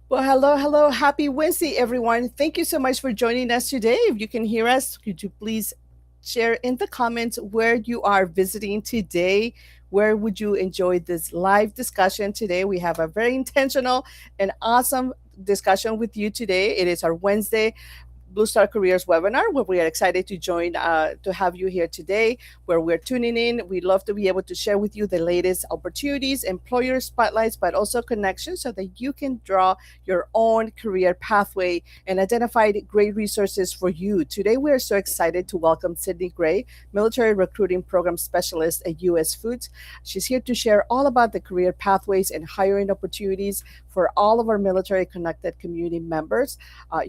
Well, hello, hello. Happy Wednesday, everyone. Thank you so much for joining us today. If you can hear us, could you please share in the comments where you are visiting today? Where would you enjoy this live discussion today? We have a very intentional and awesome discussion with you today. It is our Wednesday Blue Star Careers webinar, where we are excited to join, to have you here today, where we're tuning in. We'd love to be able to share with you the latest opportunities, employer spotlights, but also connections so that you can draw your own career pathway and identify great resources for you. Today, we are so excited to welcome Cydnee Gray, Military Recruiting Program Specialist at U.S. Foods. She's here to share all about the career pathways and hiring opportunities for all of our military connected community members.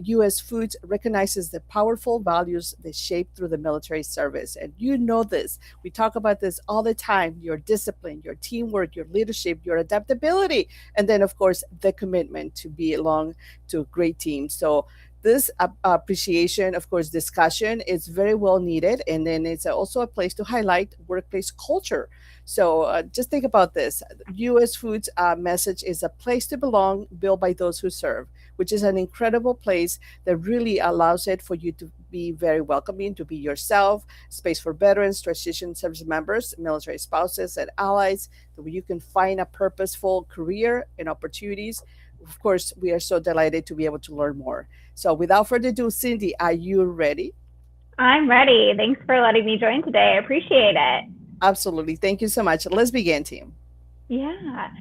U.S. Foods recognizes the powerful values they shape through the military service. And you know this. We talk about this all the time: your discipline, your teamwork, your leadership, your adaptability, and then, of course, the commitment to be along to a great team. So, this appreciation, of course, discussion is very well needed. And then it's also a place to highlight workplace culture. So just think about this. U.S. Foods message is a place to belong, built by those who serve, which is an incredible place that really allows it for you to be very welcoming, to be yourself, space for veterans, transition service members, military spouses, and allies, where you can find a purposeful career and opportunities. Of course, we are so delighted to be able to learn more. So without further ado, Cindy, are you ready? I'm ready. Thanks for letting me join today. I appreciate it. Absolutely. Thank you so much. Let's begin, team. Yeah.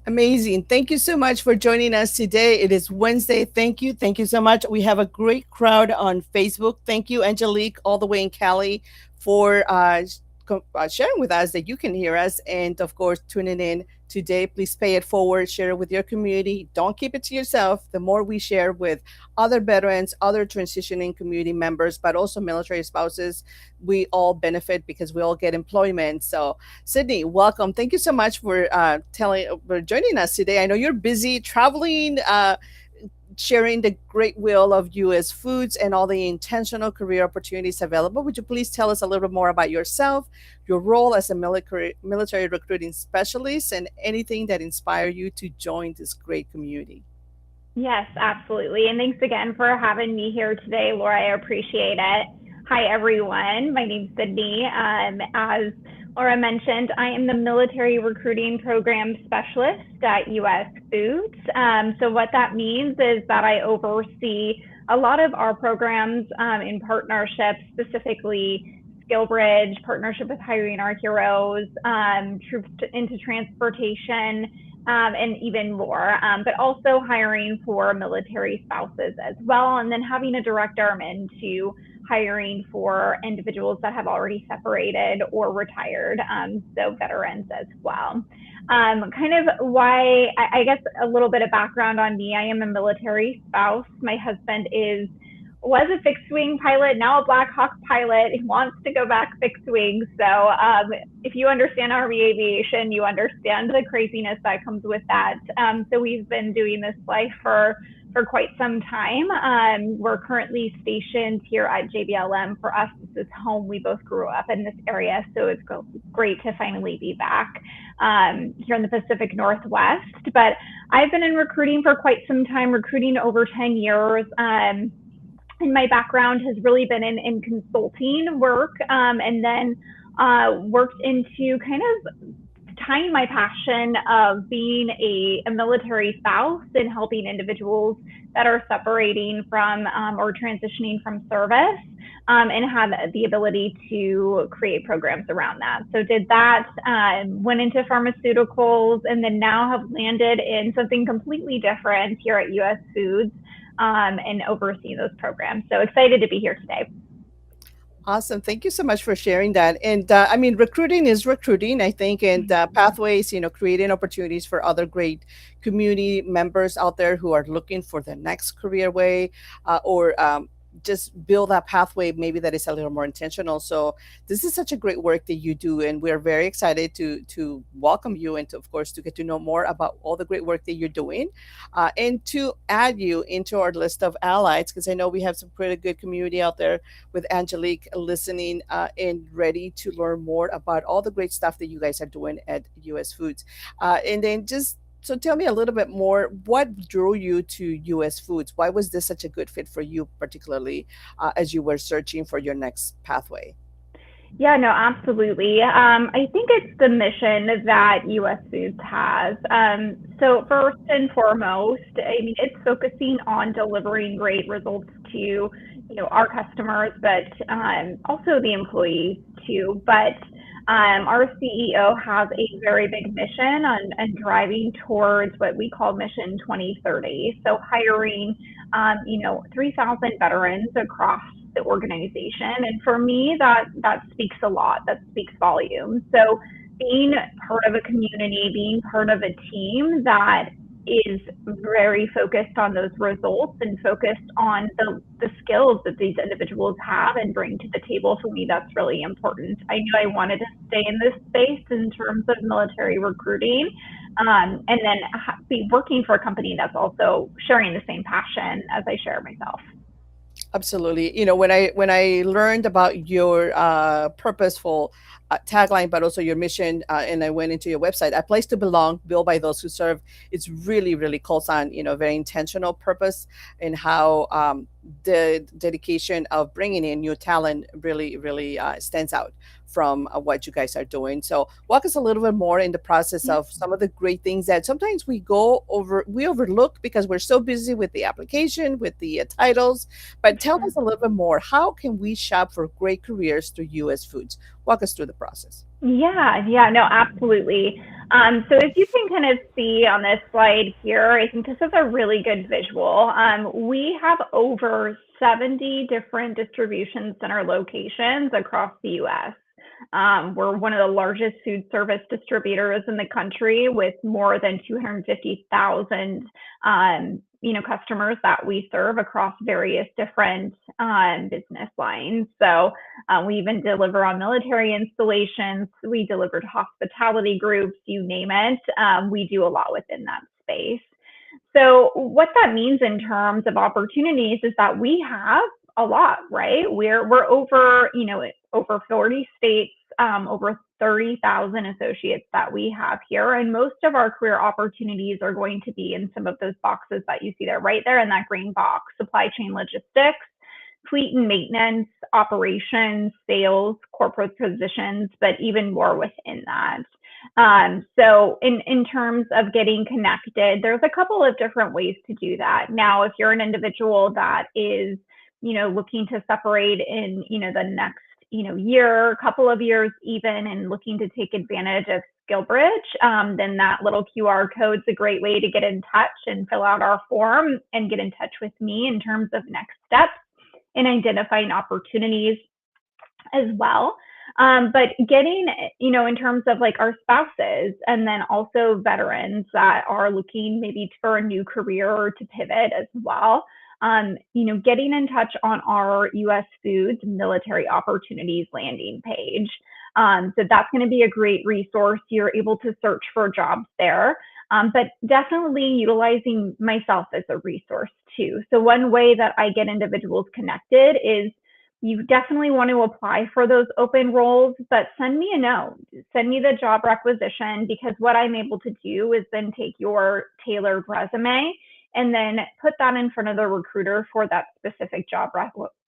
Amazing. Thank you so much for joining us today. It is Wednesday. Thank you. Thank you so much. We have a great crowd on Facebook. Thank you, Angelique, all the way in Cali, for sharing with us that you can hear us. And of course, tuning in today. Please pay it forward, share it with your community. Don't keep it to yourself. The more we share with other veterans, other transitioning community members, but also military spouses, we all benefit because we all get employment. So, Cydnee, welcome. Thank you so much for joining us today. I know you're busy traveling, sharing the great will of U.S. foods and all the intentional career opportunities available. Would you please tell us a little bit more about yourself, your role as a military recruiting specialist, and anything that inspired you to join this great community? Yes, absolutely. And thanks again for having me here today, Laura. I appreciate it. Hi, everyone. My name's Cydnee. As Laura mentioned, I am the military recruiting program specialist at US Foods. So, what that means is that I oversee a lot of our programs in partnership, specifically SkillBridge, partnership with Hiring Our Heroes, Troops into Transportation, and even more, but also hiring for military spouses as well, and then having a direct arm into hiring for individuals that have already separated or retired, so veterans as well. Kind of why, I guess, a little bit of background on me. I am a military spouse. My husband was a fixed wing pilot, now a Black Hawk pilot. He wants to go back fixed wing. So if you understand Army aviation, you understand the craziness that comes with that. So we've been doing this life for quite some time. We're currently stationed here at JBLM. For us, this is home. We both grew up in this area, so it's great to finally be back here in the Pacific Northwest. But I've been in recruiting for quite some time, recruiting over 10 years. And my background has really been in consulting work, and then worked into kind of tying my passion of being a military spouse and helping individuals that are separating from or transitioning from service, and have the ability to create programs around that. So did that, went into pharmaceuticals, and then now have landed in something completely different here at US Foods, and oversee those programs. So excited to be here today. Awesome. Thank you so much for sharing that. And I mean, recruiting is recruiting, I think, and pathways, creating opportunities for other great community members out there who are looking for the next career way, or just build that pathway maybe that is a little more intentional. So this is such a great work that you do, and we're very excited to welcome you and to, of course, to get to know more about all the great work that you're doing, and to add you into our list of allies, because I know we have some pretty good community out there with Angelique listening, and ready to learn more about all the great stuff that you guys are doing at US Foods. And then just so tell me a little bit more, what drew you to US Foods? Why was this such a good fit for you, particularly as you were searching for your next pathway? Yeah, no, absolutely. I think it's the mission that US Foods has. So first and foremost, I mean, it's focusing on delivering great results to, our customers, but also the employees too. But our CEO has a very big mission on driving towards what we call Mission 2030. So hiring, 3,000 veterans across the organization. And for me, that speaks a lot. That speaks volumes. So being part of a community, being part of a team that is very focused on those results and focused on the skills that these individuals have and bring to the table, for me, that's really important. I knew I wanted to stay in this space in terms of military recruiting, and then be working for a company that's also sharing the same passion as I share myself. Absolutely. When I learned about your purposeful tagline, but also your mission, and I went into your website, "A Place to Belong, Built by Those Who Serve." It's really, really calls on very intentional purpose, and how the dedication of bringing in new talent really, really stands out from what you guys are doing. So walk us a little bit more in the process Yeah. of some of the great things that sometimes we overlook because we're so busy with the application, with the titles. But tell Sure. us a little bit more. How can we shop for great careers through US Foods? Walk us through the process. Yeah, no, absolutely. So as you can kind of see on this slide here, I think this is a really good visual. We have over 70 different distribution center locations across the U.S. We're one of the largest food service distributors in the country with more than 250,000 customers that we serve across various different business lines. So we even deliver on military installations. We deliver to hospitality groups, you name it. We do a lot within that space. So what that means in terms of opportunities is that we have a lot, right? We're over, over 40 states, over 30,000 associates that we have here. And most of our career opportunities are going to be in some of those boxes that you see there, right there in that green box: supply chain logistics, fleet and maintenance, operations, sales, corporate positions, but even more within that. So in terms of getting connected, there's a couple of different ways to do that. Now, if you're an individual that is, looking to separate in, the next, year, couple of years even, and looking to take advantage of SkillBridge, then that little QR code is a great way to get in touch and fill out our form and get in touch with me in terms of next steps in identifying opportunities as well. But getting, in terms of like our spouses and then also veterans that are looking maybe for a new career or to pivot as well, getting in touch on our U.S. Foods Military Opportunities landing page. So that's going to be a great resource. You're able to search for jobs there, but definitely utilizing myself as a resource too. So one way that I get individuals connected is you definitely want to apply for those open roles, but send me a note, send me the job requisition, because what I'm able to do is then take your tailored resume and then put that in front of the recruiter for that specific job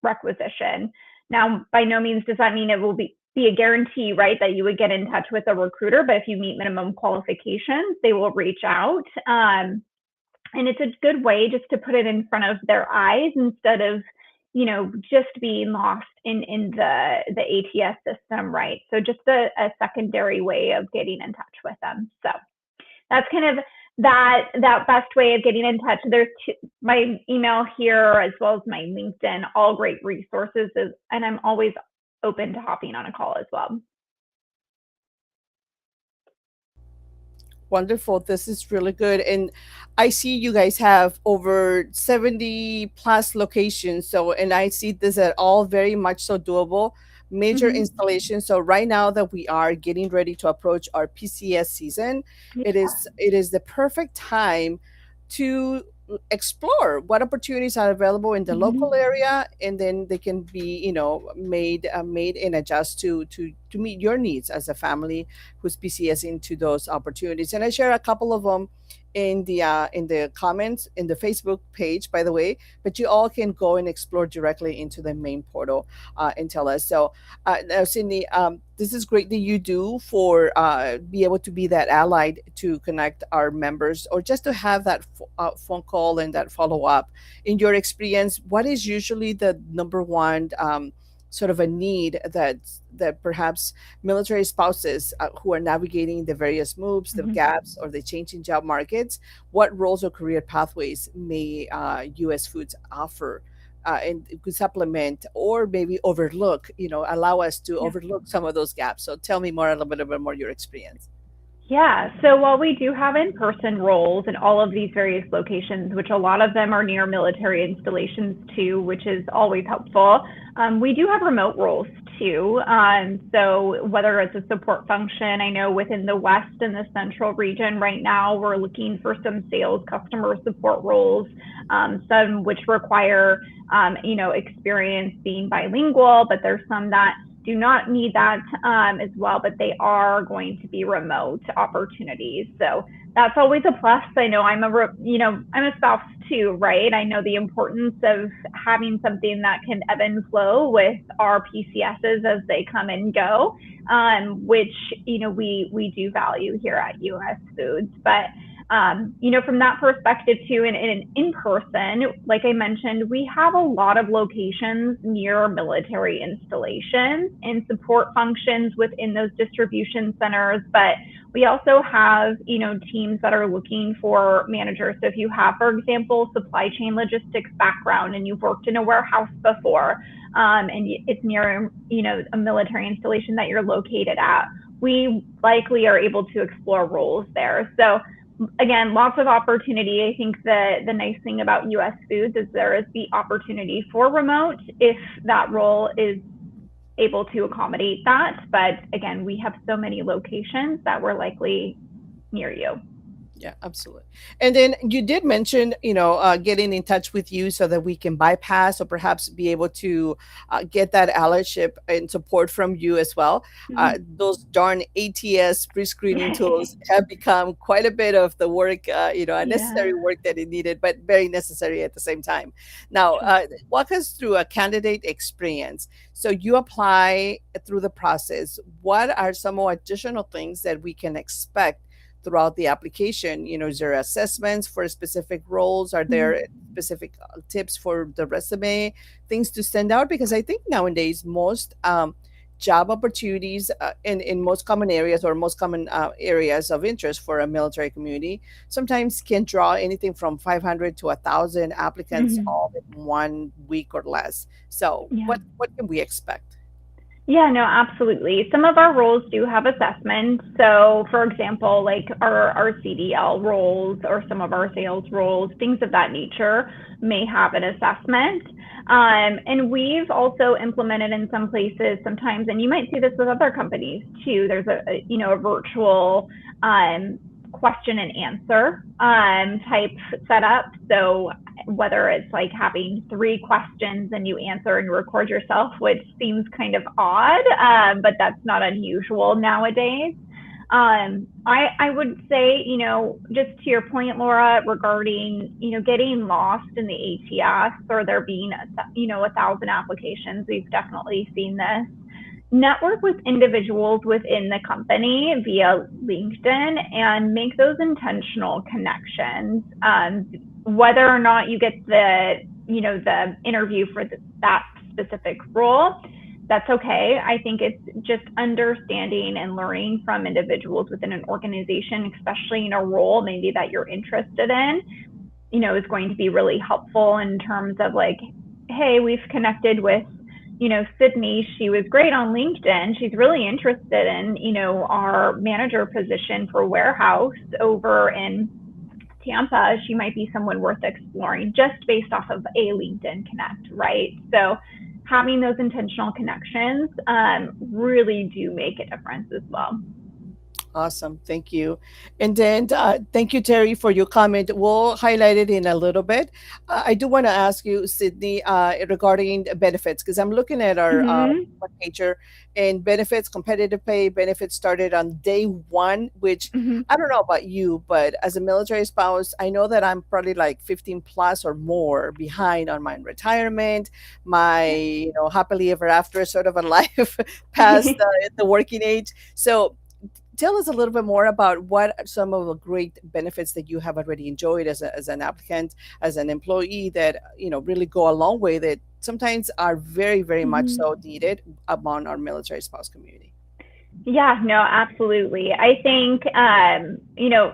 requisition. Now, by no means does that mean it will be a guarantee, right, that you would get in touch with a recruiter, but if you meet minimum qualifications, they will reach out. And it's a good way just to put it in front of their eyes instead of, just being lost in the ATS system, right? So just a secondary way of getting in touch with them. So that's kind of that best way of getting in touch. There's my email here as well as my LinkedIn, all great resources, and I'm always open to hopping on a call as well. Wonderful. This is really good. And I see you guys have over 70 plus locations. So, and I see this at all very much so doable, major Mm-hmm. installations. So right now that we are getting ready to approach our PCS season, Yeah. it is the perfect time to explore what opportunities are available in the Mm-hmm. local area, and then they can be, made and adjust to meet your needs as a family who's PCS into those opportunities. And I share a couple of them in the comments in the Facebook page, by the way. But you all can go and explore directly into the main portal and tell us. So, now, Cydnee, this is great that you do for be able to be that allied to connect our members, or just to have that phone call and that follow up. In your experience, what is usually the number one sort of a need that perhaps military spouses who are navigating the various moves, the Mm-hmm. gaps, or the changing job markets, what roles or career pathways may U.S. Foods offer? And it could supplement or maybe overlook, allow us to Yeah. overlook some of those gaps. So tell me more, a little bit about more your experience. Yeah, so while we do have in-person roles in all of these various locations, which a lot of them are near military installations too, which is always helpful, we do have remote roles too. So whether it's a support function, I know within the West and the Central region right now, we're looking for some sales customer support roles, some which require, experience being bilingual, but there's some that do not need that as well, but they are going to be remote opportunities. So that's always a plus. I know I'm a spouse too, right? I know the importance of having something that can ebb and flow with our PCSs as they come and go, which we do value here at US Foods. But From that perspective too, and in person, like I mentioned, we have a lot of locations near military installations and support functions within those distribution centers. But we also have, teams that are looking for managers. So if you have, for example, supply chain logistics background and you've worked in a warehouse before, and it's near, a military installation that you're located at, we likely are able to explore roles there. So again, lots of opportunity. I think the nice thing about US Foods is there is the opportunity for remote if that role is able to accommodate that. But again, we have so many locations that we're likely near you. Yeah, absolutely. And then you did mention, getting in touch with you so that we can bypass or perhaps be able to get that allyship and support from you as well. Those darn ATS pre-screening tools have become quite a bit of the work, Yeah, unnecessary work that it needed, but very necessary at the same time. Now, sure. walk us through a candidate experience. So you apply through the process. What are some more additional things that we can expect throughout the application? Is there assessments for specific roles? Are Mhm. there specific tips for the resume, things to stand out? Because I think nowadays most job opportunities in most common areas or most common areas of interest for a military community sometimes can draw anything from 500 to 1,000 applicants Mhm. all in 1 week or less. So Yeah. what can we expect? Yeah, no, absolutely. Some of our roles do have assessments. So, for example, like our CDL roles or some of our sales roles, things of that nature may have an assessment. And we've also implemented in some places sometimes, and you might see this with other companies too. There's a virtual question and answer type setup. So whether it's like having 3 questions and you answer and record yourself, which seems kind of odd, but that's not unusual nowadays. I would say, just to your point, Laura, regarding, getting lost in the ATS or there being, 1,000 applications, we've definitely seen this. Network with individuals within the company via LinkedIn and make those intentional connections. Whether or not you get the interview for that specific role, that's okay. I think it's just understanding and learning from individuals within an organization, especially in a role maybe that you're interested in, is going to be really helpful in terms of like, hey, we've connected with, Cydnee. She was great on LinkedIn. She's really interested in, our manager position for warehouse over in Tampa. She might be someone worth exploring just based off of a LinkedIn connect, right? So having those intentional connections really do make a difference as well. Awesome. Thank you. And then thank you, Terry, for your comment. We'll highlight it in a little bit. I do want to ask you, Cydnee, regarding the benefits, because I'm looking at our Mm-hmm. one pager and benefits, competitive pay benefits started on day one, which Mm-hmm. I don't know about you, but as a military spouse, I know that I'm probably like 15 plus or more behind on my retirement, my, Yeah. happily ever after sort of a life past the working age. So tell us a little bit more about what are some of the great benefits that you have already enjoyed as an applicant, as an employee that really go a long way that sometimes are very, very much Mm-hmm. so needed among our military spouse community. Yeah, no, absolutely. I think,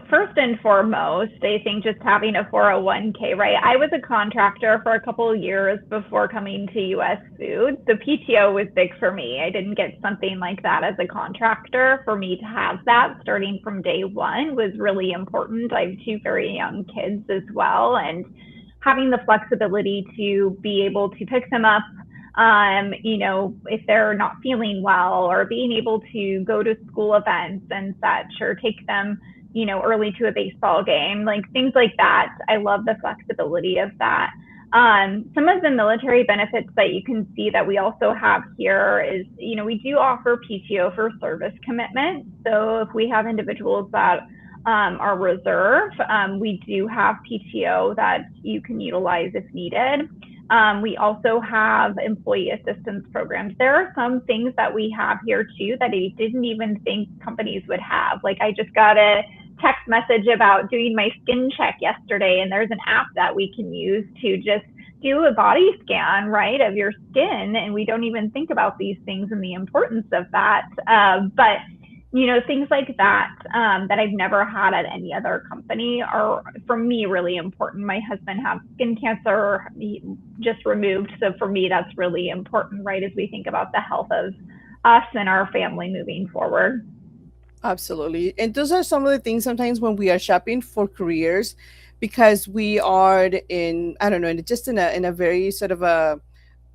first and foremost, I think just having a 401k, right? I was a contractor for a couple of years before coming to US Foods. The PTO was big for me. I didn't get something like that as a contractor. For me to have that starting from day one was really important. I have 2 very young kids as well. And having the flexibility to be able to pick them up if they're not feeling well, or being able to go to school events and such, or take them, early to a baseball game, like things like that. I love the flexibility of that. Some of the military benefits that you can see that we also have here is, we do offer PTO for service commitment. So if we have individuals that are reserve, we do have PTO that you can utilize if needed. We also have employee assistance programs. There are some things that we have here too that I didn't even think companies would have. Like I just got a text message about doing my skin check yesterday, and there's an app that we can use to just do a body scan, right, of your skin, and we don't even think about these things and the importance of that. But things like that that I've never had at any other company are, for me, really important. My husband has skin cancer just removed, so for me, that's really important, right, as we think about the health of us and our family moving forward. Absolutely. And those are some of the things sometimes when we are shopping for careers, because we are in, I don't know, just in a very sort of a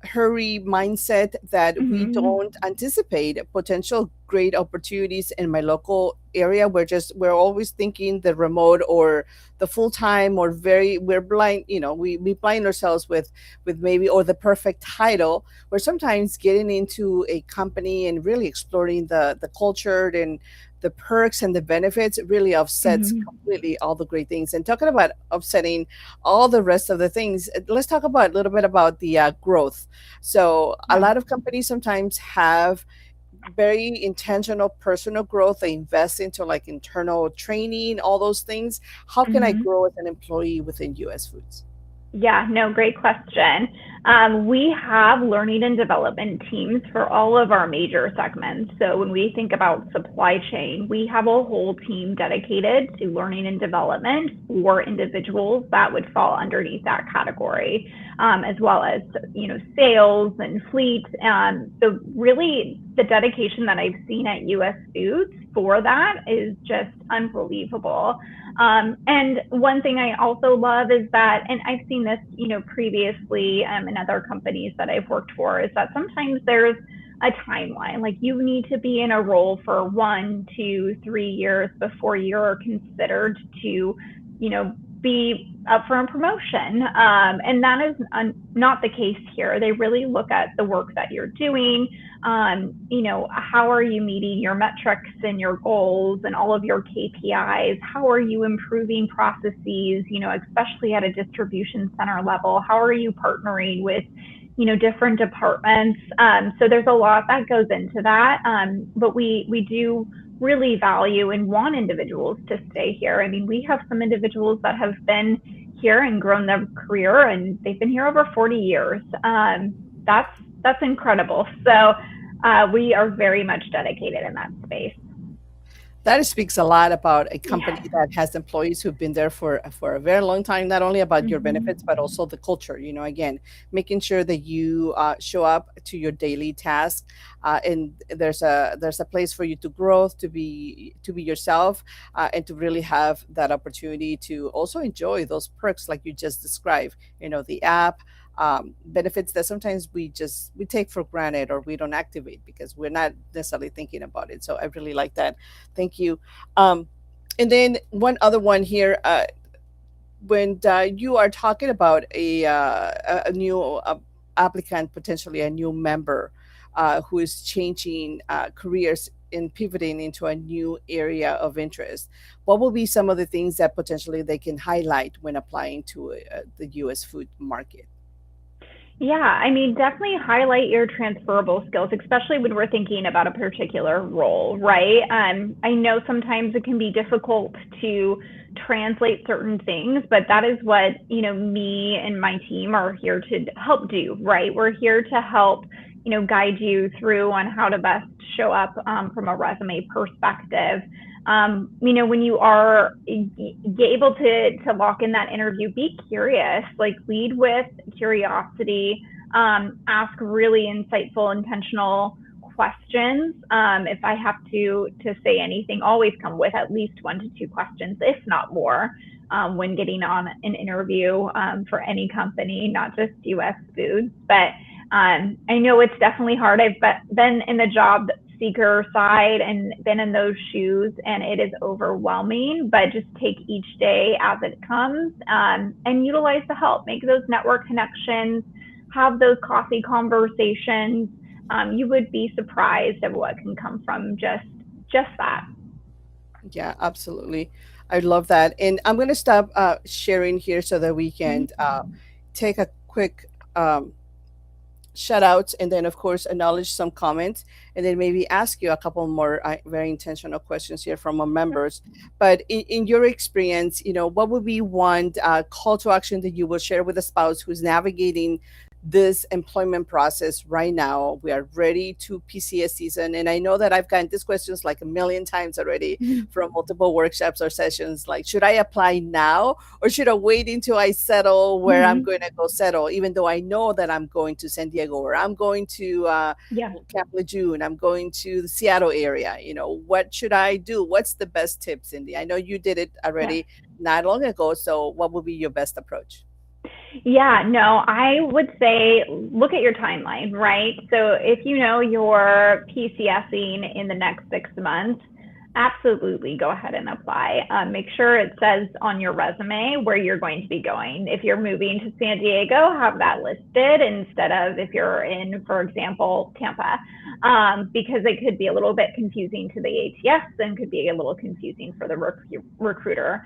hurry mindset, that we Mm-hmm. don't anticipate potential great opportunities in my local area. We're always thinking the remote or the full time, or we're blind, we blind ourselves with maybe, or the perfect title. We're sometimes getting into a company and really exploring the culture and the perks and the benefits really offsets Mm-hmm. completely all the great things. And talking about offsetting all the rest of the things, let's talk about a little bit about the growth. So a Yeah. lot of companies sometimes have very intentional personal growth. They invest into like internal training, all those things. How can I Mm-hmm. grow as an employee within US Foods? Yeah, no, great question. We have learning and development teams for all of our major segments. So when we think about supply chain, we have a whole team dedicated to learning and development for individuals that would fall underneath that category, as well as sales and fleet. So really, the dedication that I've seen at US Foods for that is just unbelievable. And one thing I also love is that, and I've seen this, previously in other companies that I've worked for, is that sometimes there's a timeline. Like you need to be in a role for 1, 2, 3 years before you're considered to, be up for a promotion. And that is not the case here. They really look at the work that you're doing. How are you meeting your metrics and your goals and all of your KPIs? How are you improving processes, especially at a distribution center level? How are you partnering with, different departments? So there's a lot that goes into that. But we do really value and want individuals to stay here. I mean, we have some individuals that have been here and grown their career, and they've been here over 40 years. That's that's incredible. So we are very much dedicated in that space. That speaks a lot about a Yeah. company that has employees who've been there for a very long time. Not only about your benefits, Mm-hmm. but also the culture. Again, making sure that you show up to your daily task, and there's a place for you to grow, to be yourself, and to really have that opportunity to also enjoy those perks like you just described. The app. Benefits that sometimes we take for granted, or we don't activate because we're not necessarily thinking about it. So I really like that. Thank you. Um, and then one other one here. When you are talking about a new applicant, potentially a new member who is changing careers and pivoting into a new area of interest, what will be some of the things that potentially they can highlight when applying to the U.S. food market? Yeah, I mean, definitely highlight your transferable skills, especially when we're thinking about a particular role, right? I know sometimes it can be difficult to translate certain things, but that is what, me and my team are here to help do, right? We're here to help, guide you through on how to best show up from a resume perspective. When you are able to lock in that interview, be curious, like lead with curiosity, ask really insightful, intentional questions. If I have to say anything, always come with at least 1 to 2 questions, if not more, when getting on an interview for any company, not just US Foods. But I know it's definitely hard. I've been in the job seeker side and been in those shoes, and it is overwhelming. But just take each day as it comes, and utilize the help. Make those network connections. Have those coffee conversations. You would be surprised at what can come from just that. Yeah, absolutely. I love that. And I'm going to stop sharing here so that we can take a quick um, shout outs, and then of course acknowledge some comments, and then maybe ask you a couple more very intentional questions here from our members. But in your experience, what would be one call to action that you will share with a spouse who's navigating this employment process right now? We are ready to PCS season, and I know that I've gotten these questions like a million times already from multiple workshops or sessions, like, should I apply now or should I wait until I settle where I'm Mhm. going to go settle, even though I know that I'm going to San Diego or I'm going to Yeah, Camp Lejeune, I'm going to the Seattle area? What should I do? What's the best tip, Cindy? I know you did it yeah. already not long ago, so what would be your best approach? Yeah, no, I would say look at your timeline, right? So if you know you're PCSing in the next 6 months, absolutely go ahead and apply. Make sure it says on your resume where you're going to be going. If you're moving to San Diego, have that listed instead of if you're in, for example, Tampa, because it could be a little bit confusing to the ATS and could be a little confusing for the recruiter.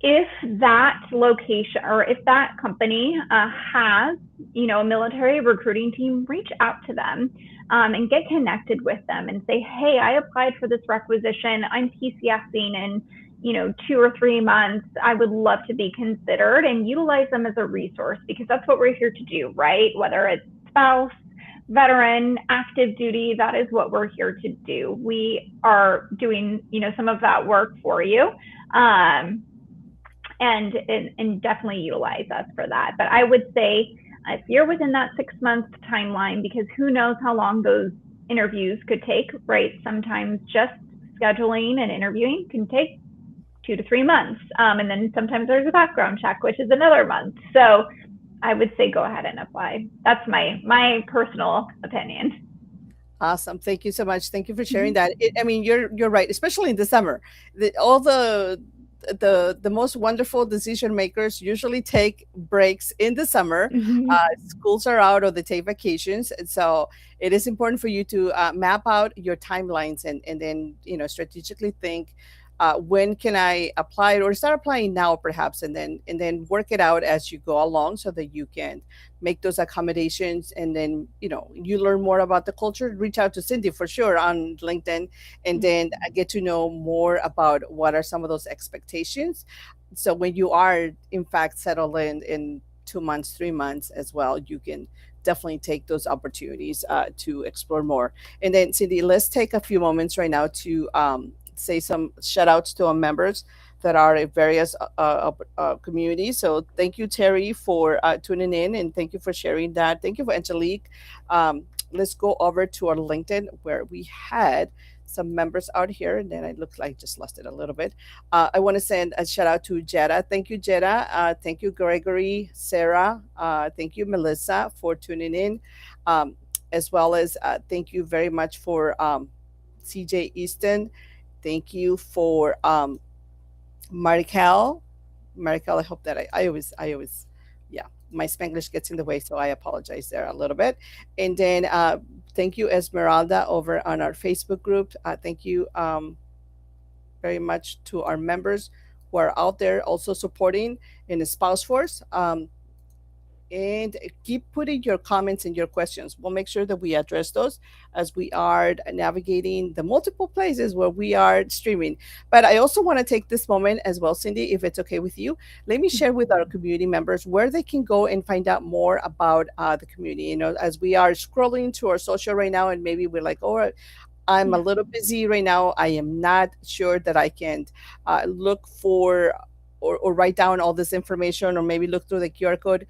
If that location or if that company has, a military recruiting team, reach out to them and get connected with them and say, hey, I applied for this requisition. I'm PCSing in, 2 or 3 months. I would love to be considered, and utilize them as a resource, because that's what we're here to do, right? Whether it's spouse, veteran, active duty, that is what we're here to do. We are doing, some of that work for you. Um, and definitely utilize us for that. But I would say if you're within that 6 month timeline, because who knows how long those interviews could take, right? Sometimes just scheduling and interviewing can take 2 to 3 months. And then sometimes there's a background check, which is another month. So I would say go ahead and apply. That's my personal opinion. Awesome. Thank you so much. Thank you for sharing Mm-hmm. that. I mean, you're right, especially in the summer. All the most wonderful decision makers usually take breaks in the summer. Mm-hmm. Schools are out or they take vacations, and so it is important for you to map out your timelines, and then strategically think. When can I apply it, or start applying now perhaps, and then work it out as you go along so that you can make those accommodations, and then you learn more about the culture. Reach out to Cindy for sure on LinkedIn, and then get to know more about what are some of those expectations, so when you are in fact settled in 2 months, 3 months as well, you can definitely take those opportunities to explore more. And then, Cindy, let's take a few moments right now to say some shout outs to our members that are in various communities. So thank you, Terry, for tuning in, and thank you for sharing that. Thank you for Angelique. Let's go over to our LinkedIn where we had some members out here, and then I look like just lost it a little bit. I want to send a shout out to Jetta. Thank you, Jetta. Thank you, Gregory, Sarah. Thank you, Melissa, for tuning in, as well as thank you very much for CJ Easton. Thank you for Marical. Marical, I hope that I always, yeah, my Spanglish gets in the way, so I apologize there a little bit. And then thank you, Esmeralda, over on our Facebook group. Thank you very much to our members who are out there also supporting in the Spouse Force. And keep putting your comments and your questions. We'll make sure that we address those as we are navigating the multiple places where we are streaming. But I also want to take this moment as well, Cindy, if it's okay with you. Let me share with our community members where they can go and find out more about the community. As we are scrolling to our social right now, and maybe we're like, oh, I'm a Yeah. little busy right now. I am not sure that I can look for or write down all this information, or maybe look through the QR code.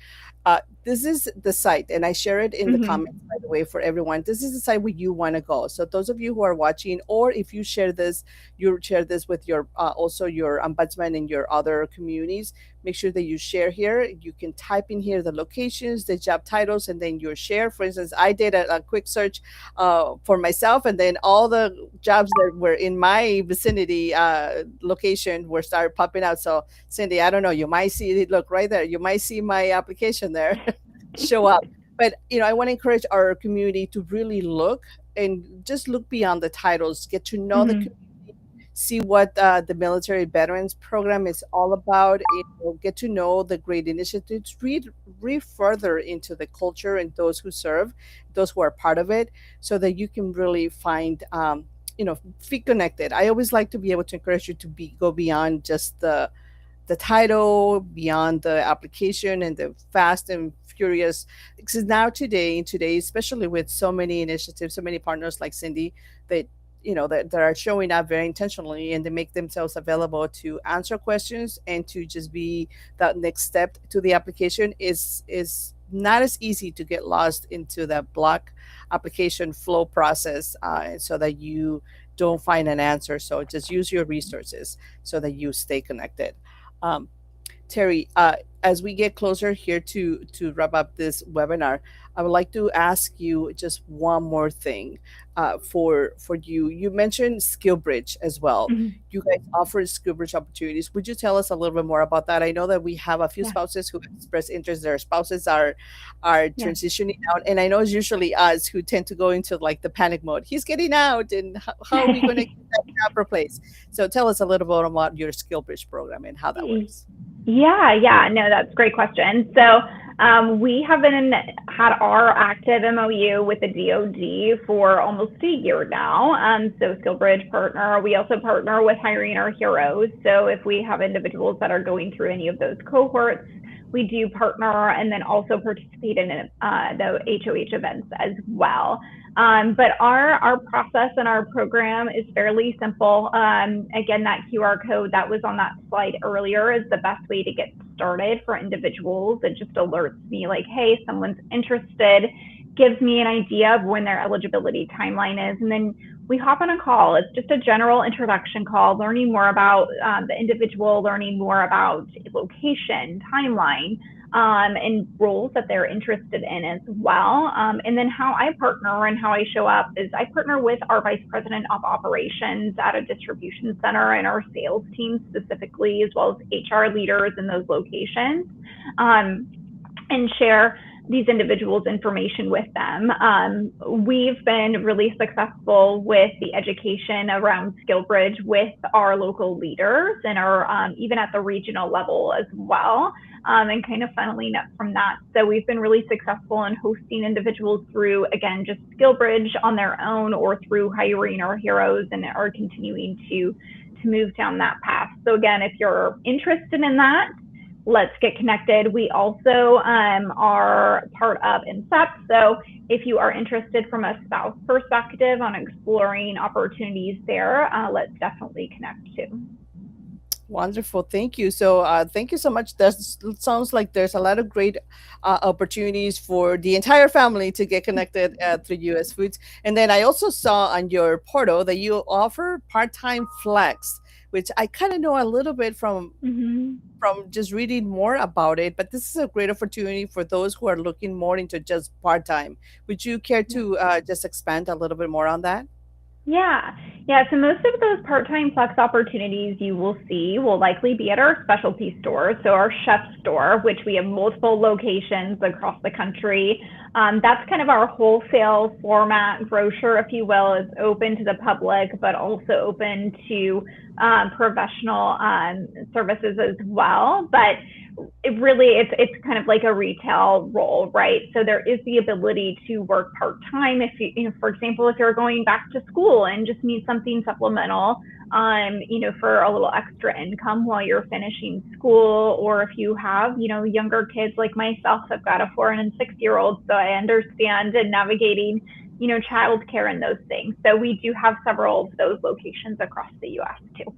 This is the site, and I share it in the comments, Mm-hmm. by the way, for everyone. This is the site where you want to go. So those of you who are watching, or if you share this, you share this with your also your ombudsman and your other communities. Make sure that you share here. You can type in here the locations, the job titles, and then your share. For instance, I did a quick search for myself, and then all the jobs that were in my vicinity location were started popping out. So Cindy, I don't know, you might see it, look right there, you might see my application there show up. But I want to encourage our community to really look, and just look beyond the titles, get to know the Mm-hmm. community, see what the military veterans program is all about. Get to know the great initiatives, read further into the culture and those who serve, those who are part of it, so that you can really find, feel connected. I always like to be able to encourage you to go beyond just the title, beyond the application and the fast and furious. Because now today, especially with so many initiatives, so many partners like Cindy, that that are showing up very intentionally, and they make themselves available to answer questions and to just be that next step to the application is not as easy to get lost into that block application flow process, so that you don't find an answer. So just use your resources so that you stay connected. um, Terry, as we get closer here to wrap up this webinar, I would like to ask you just one more thing. For you, you mentioned SkillBridge as well. Mhm. You guys offer SkillBridge opportunities. Would you tell us a little bit more about that? I know that we have a few Yeah. spouses who express interest. Their spouses are Yeah. transitioning out, and I know it's usually us who tend to go into like the panic mode. He's getting out, and how are we going to get that job replaced? So tell us a little bit about your SkillBridge program and how that works. Yeah, yeah, no, that's a great question. So we have had our active MOU with the DoD for almost a year now. So SkillBridge partner. We also partner with Hiring Our Heroes. So if we have individuals that are going through any of those cohorts, we do partner and then also participate in the HOH events as well. But our process and our program is fairly simple. Again, that QR code that was on that slide earlier is the best way to get started for individuals. It just alerts me like, hey, someone's interested, gives me an idea of when their eligibility timeline is, and then we hop on a call. It's just a general introduction call, learning more about the individual, learning more about location, timeline, and roles that they're interested in as well. And then how I partner and how I show up is I partner with our vice president of operations at a distribution center and our sales team specifically, as well as HR leaders in those locations, and share these individuals' information with them. We've been really successful with the education around SkillBridge with our local leaders and our even at the regional level as well, and kind of funneling up from that. So we've been really successful in hosting individuals through, again, just SkillBridge on their own or through Hiring Our Heroes, and are continuing to move down that path. So again, if you're interested in that, let's get connected. We also are part of INSEP. So if you are interested from a spouse perspective on exploring opportunities there, let's definitely connect too. Wonderful. Thank you. So, thank you so much. That sounds like there's a lot of great opportunities for the entire family to get connected through US Foods. And then I also saw on your portal that you offer part-time flex, which I kind of know a little bit Mm-hmm. from just reading more about it. But this is a great opportunity for those who are looking more into just part-time. Would you care to just expand a little bit more on that? Yeah, yeah. So most of those part-time flex opportunities you will see will likely be at our specialty stores. So our chef store, which we have multiple locations across the country. That's kind of our wholesale format grocer, if you will, is open to the public, but also open to professional services as well. But it's kind of like a retail role, right? So there is the ability to work part time if for example, if you're going back to school and just need something supplemental, for a little extra income while you're finishing school, or if you have, younger kids like myself. I've got a 4 and 6 year old, so I understand and navigating, childcare and those things. So we do have several of those locations across the U.S. too.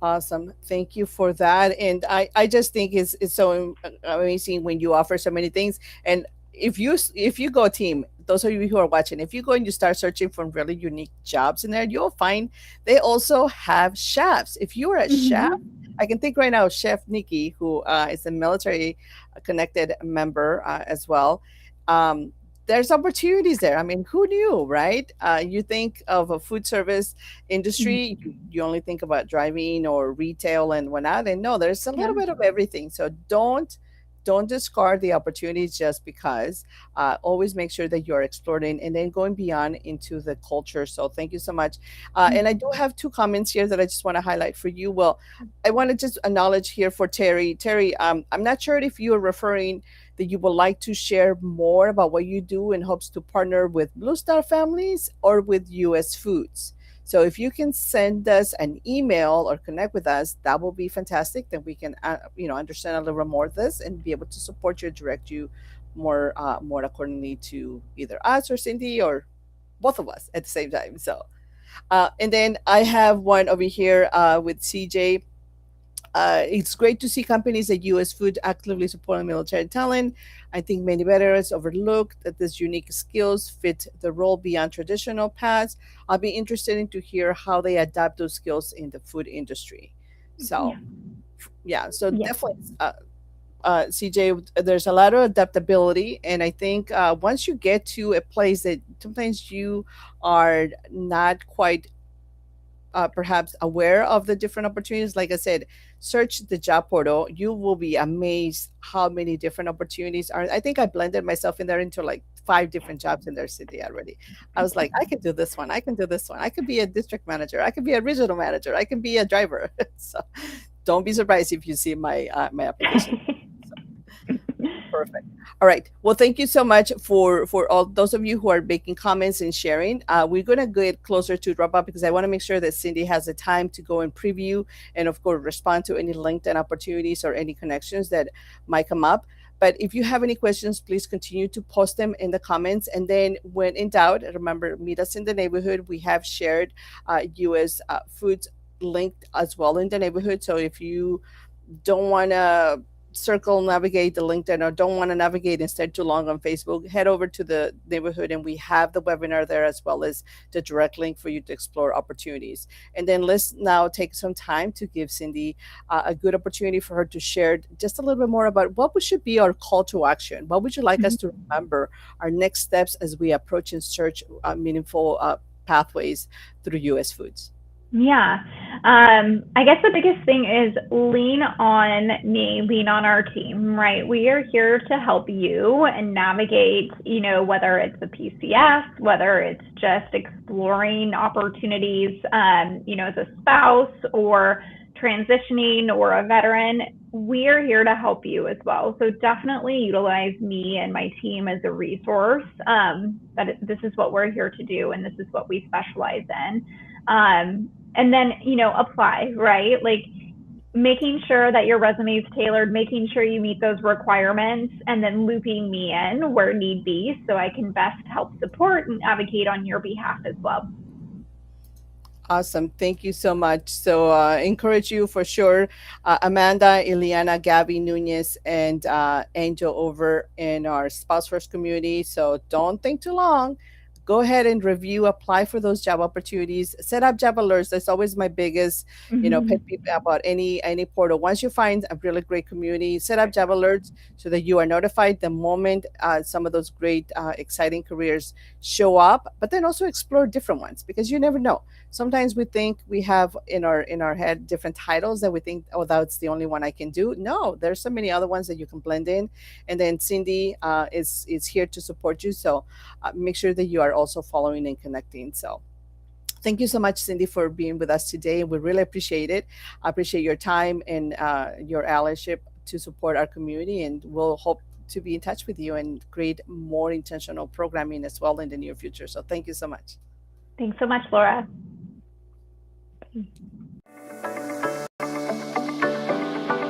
Awesome. Thank you for that. And I just think it's so amazing when you offer so many things. And if you go team, those of you who are watching, if you go and you start searching for really unique jobs in there, you'll find they also have chefs. If you're a chef, Mm-hmm. I can think right now, Chef Nikki, who is a military connected member as well. Um, there's opportunities there. I mean, who knew, right? You think of a food service industry, you only think about driving or retail and whatnot. And no, there's a Yeah. little bit of everything. So don't don't discard the opportunities just because. Always make sure that you're exploring and then going beyond into the culture. So thank you so much. And I do have two comments here that I just want to highlight for you. Well, I want to just acknowledge here for Terry. Terry, I'm not sure if you are referring that you would like to share more about what you do in hopes to partner with Blue Star families or with US Foods. So if you can send us an email or connect with us, that will be fantastic. Then we can, understand a little bit more of this and be able to support you, direct you more accordingly to either us or Cindy or both of us at the same time. So, and then I have one over here with CJ. It's great to see companies like US Food actively supporting military talent. I think many veterans overlook that these unique skills fit the role beyond traditional paths. I'll be interested in to hear how they adapt those skills in the food industry. Yeah. So, yeah, so Yeah. definitely, CJ, there's a lot of adaptability. And I think once you get to a place that sometimes you are not quite perhaps aware of the different opportunities, like I said, search the job portal. You will be amazed how many different opportunities are. I think I blended myself in there into like five different jobs in their city already. I was like, I can do this one. I can do this one. I could be a district manager. I could be a regional manager. I can be a driver. So don't be surprised if you see my application. Perfect. All right. Well, thank you so much for all those of you who are making comments and sharing. We're gonna get closer to wrap up because I want to make sure that Cindy has the time to go and preview and, of course, respond to any LinkedIn opportunities or any connections that might come up. But if you have any questions, please continue to post them in the comments. And then, when in doubt, remember, meet us in the neighborhood. We have shared U.S. Foods linked as well in the neighborhood. So if you don't want to circle navigate the LinkedIn or don't want to navigate instead too long on Facebook, head over to the neighborhood and we have the webinar there as well as the direct link for you to explore opportunities. And then let's now take some time to give Cindy a good opportunity for her to share just a little bit more about what should be our call to action. What would you like us to remember our next steps as we approach and search meaningful pathways through US Foods? Yeah. I guess the biggest thing is lean on me, lean on our team, right? We are here to help you and navigate, whether it's a PCS, whether it's just exploring opportunities, as a spouse or transitioning or a veteran. We are here to help you as well. So definitely utilize me and my team as a resource. This is what we're here to do, and this is what we specialize in. And then, apply, right? Like making sure that your resume is tailored, making sure you meet those requirements, and then looping me in where need be so I can best help support and advocate on your behalf as well. Awesome. Thank you so much. So, encourage you for sure. Amanda, Ileana, Gabby, Nunez, and Angel over in our Spouse First community. So, don't think too long. Go ahead and review, apply for those job opportunities, set up job alerts. That's always my biggest, pet peeve about any portal. Once you find a really great community, set up job alerts so that you are notified the moment some of those great, exciting careers show up. But then also explore different ones because you never know. Sometimes we think we have in our head different titles that we think, oh, that's the only one I can do. No, there's so many other ones that you can blend in. And then Cindy is here to support you. So make sure that you are also following and connecting. So thank you so much, Cindy, for being with us today. We really appreciate it. I appreciate your time and your allyship to support our community. And we'll hope to be in touch with you and create more intentional programming as well in the near future. So thank you so much. Thanks so much, Laura.